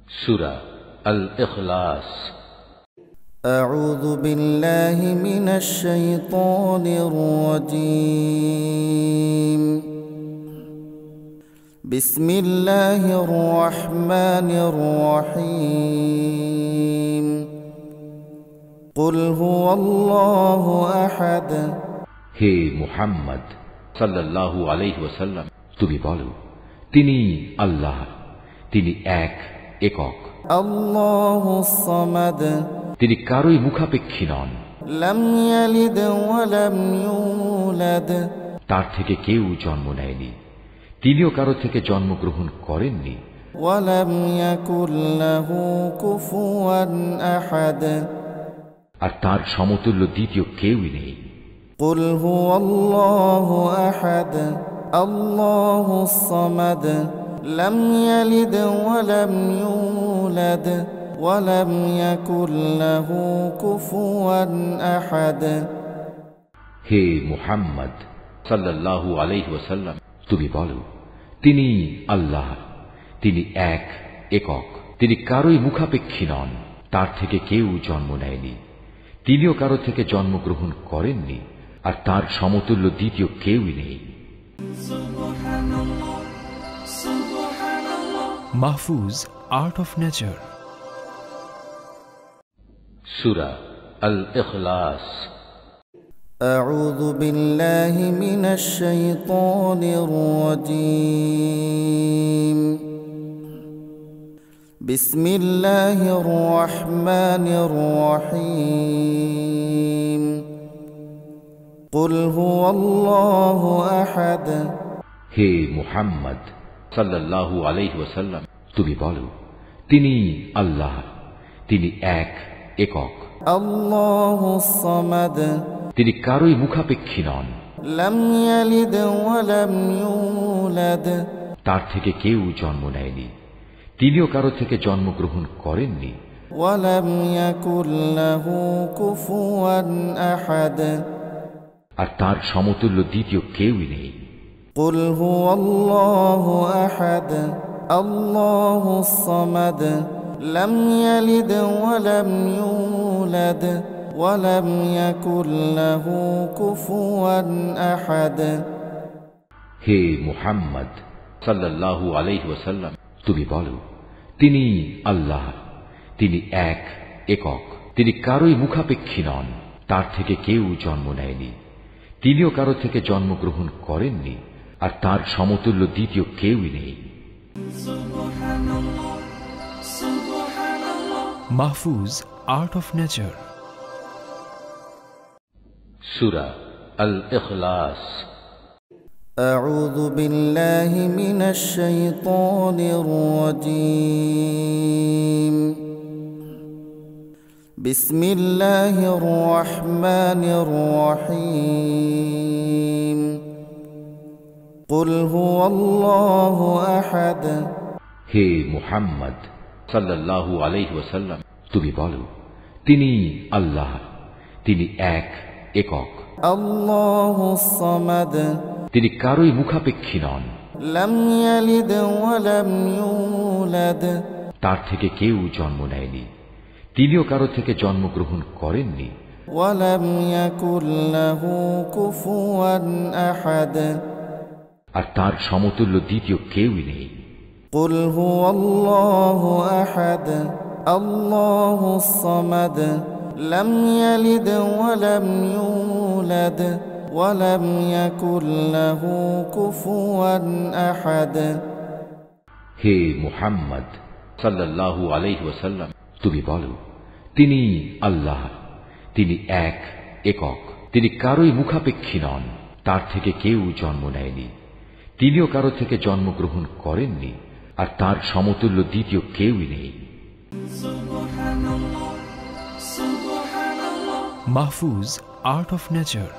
সূরা আল ইখলাস। আউযু বিল্লাহি মিনাশ শাইতানির রাজীম। বিসমিল্লাহির রহমানির রহিম। কুল হুয়াল্লাহু আহাদ। হে মুহাম্মদ সাল্লাল্লাহু আলাইহি ওয়াসাল্লাম, তুমি বলো, তিনি আল্লাহ, তিনি এক, একক। আল্লাহুস সামাদ। তিনি কারোই মুখাপেক্ষী নন। লাম ইয়ালিদ ওয়া লাম ইউলাদ। তার থেকে কেউ জন্ম নেয়নি, তিনিও কারো থেকে জন্মগ্রহণ করেননি। ওয়া লাম ইয়াকুল লাহু কুফুয়ান আহাদ। আর তার সমতুল্য দ্বিতীয় কেউই নেই। কুল হুয়াল্লাহু আহাদ। আল্লাহুস সামাদ। লাম ইয়ালিদ ওয়া লাম ইউলাদ ওয়া লাম ইয়াকুল লাহু কুফুয়ান আহাদ। হে মুহাম্মদ সাল্লাল্লাহু আলাইহি ওয়াসাল্লাম, তুমি বলো, তিনি আল্লাহ, তিনি এক, একক। তিনি কারোই মুখাপেক্ষী নন, তার থেকে কেউ জন্ম নেয়নি, তিনিও কারো থেকে জন্মগ্রহণ করেননি। আর তার সমতুল্য দ্বিতীয় কেউই নেই। মাহফুজ, আর্ট অফ নেচার। সূরা আল ইখলাস। আউযু বিল্লাহি মিনাশ শাইতানির রাজীম। বিসমিল্লাহির রহমানির রহিম। কুল হুয়াল্লাহু আহাদ। হে মুহাম্মদ সাল্লাল্লাহু আলাইহি ওয়াসাল্লাম, তুমি বলো, তিনি আল্লাহ, তিনি এক, একক। আল্লাহুস সামাদ। তিনি কারোই মুখাপেক্ষী নন। লাম ইয়ালিদ ওয়া লাম ইউলাদ। তার থেকে কেউ জন্ম নেয়নি, তিনিও কারো থেকে জন্মগ্রহণ করেননি। ওয়া লাম ইয়াকুল লাহু কুফুয়ান আহাদ। আর তার সমতুল্য দ্বিতীয় কেউই নেই। কুল হুয়াল্লাহু আহাদ। আল্লাহুস সামাদ। লাম ইয়ালিদ ওয়া লাম ইউলাদ ওয়া লাম ইয়াকুল লাহু কুফুয়ান আহাদ। হে মুহাম্মদ সাল্লাল্লাহু আলাইহি ওয়াসাল্লাম, তুমি বলো, তিনি আল্লাহ, তিনি এক, একক। তিনি কারোই মুখাপেক্ষী নন, তার থেকে কেউ জন্ম নেয়নি, তিনিও কারো থেকে জন্মগ্রহণ করেননি। আর তার সমতুল্য দ্বিতীয় কেউই নেই। মাহফুজ, আর্ট অফ নেচার। সূরা আল ইখলাস। আউযু বিল্লাহি মিনাশ শাইতানির রাজীম। বিসমিল্লাহির রহমানির রহিম। কুল হুয়াল্লাহু আহাদ। হে মুহাম্মদ সাল্লাল্লাহু আলাইহি ওয়াসাল্লাম, তুমি বলো, তিনি আল্লাহ, তিনি এক, একক। আল্লাহুস সামাদ। তিনি কারোই মুখাপেক্ষী নন। লাম ইয়ালিদ ওয়া লাম ইউলাদ। তার থেকে কেউ জন্ম নেয়নি, তিনিও কারো থেকে জন্মগ্রহণ করেননি। ওয়া লাম ইয়াকুল লাহু কুফুয়ান আহাদ। আর তার সমতুল্য দ্বিতীয় কেউই নেই। কুল হুয়াল্লাহু আহাদ। আল্লাহুস সামাদ। লাম ইয়ালিদ ওয়া লাম ইউলাদ ওয়া লাম ইয়াকুল লাহু কুফুয়ান আহাদ। হে মুহাম্মদ সাল্লাল্লাহু আলাইহি ওয়াসাল্লাম, তুমি বলো, তিনি আল্লাহ, তিনি এক, একক। তিনি কারোই মুখাপেক্ষী নন, তার থেকে কেউ জন্ম নেয়নি, তিনিও কারো থেকে জন্মগ্রহণ করেননি। আর তার সমতুল্য দ্বিতীয় কেউই নেই। মাহফুজ, আর্ট অফ নেচার।